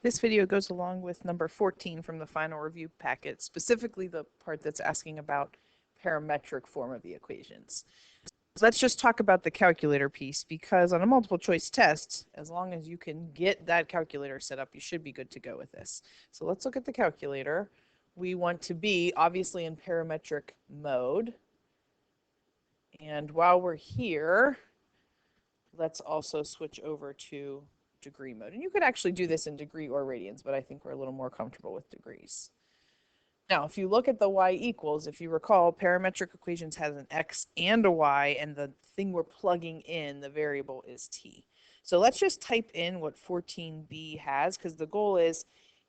This video goes along with number 14 from the final review packet, specifically the part that's asking about parametric form of the equations. So let's just talk about the calculator piece, because on a multiple choice test, as long as you can get that calculator set up, you should be good to go with this. So let's look at the calculator. We want to be obviously in parametric mode. And while we're here, let's also switch over to degree mode. And you could actually do this in degree or radians, but I think we're a little more comfortable with degrees. Now, if you look at the y equals, if you recall, parametric equations has an x and a y, and the thing we're plugging in, the variable, is t. So let's just type in what 14b has, because the goal is,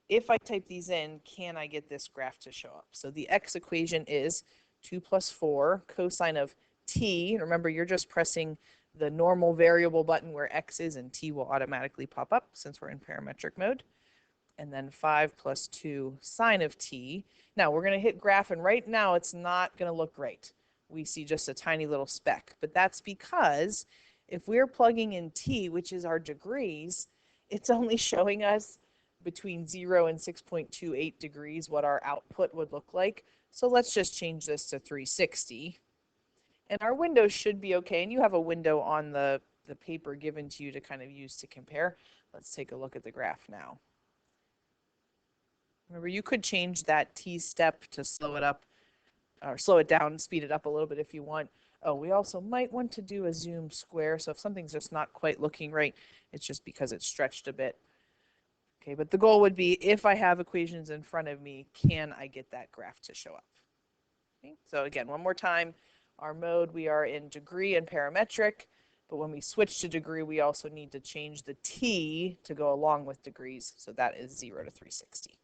if I type these in, can I get this graph to show up? So the x equation is 2 plus 4 cosine of t. Remember, you're just pressing the normal variable button where x is, and t will automatically pop up since we're in parametric mode. And then 5 plus 2 sine of t. Now we're going to hit graph, and right now it's not going to look great. We see just a tiny little speck, but that's because if we're plugging in t, which is our degrees, it's only showing us between 0 and 6.28 degrees what our output would look like. So let's just change this to 360. And our window should be okay. And you have a window on the paper given to you to kind of use to compare. Let's take a look at the graph now. Remember, you could change that t step to slow it up, or slow it down, speed it up a little bit if you want. Oh, we also might want to do a zoom square. So if something's just not quite looking right, it's just because it's stretched a bit. Okay, but the goal would be, if I have equations in front of me, can I get that graph to show up? Okay, so again, one more time. Our mode, we are in degree and parametric, but when we switch to degree, we also need to change the t to go along with degrees, so that is 0 to 360.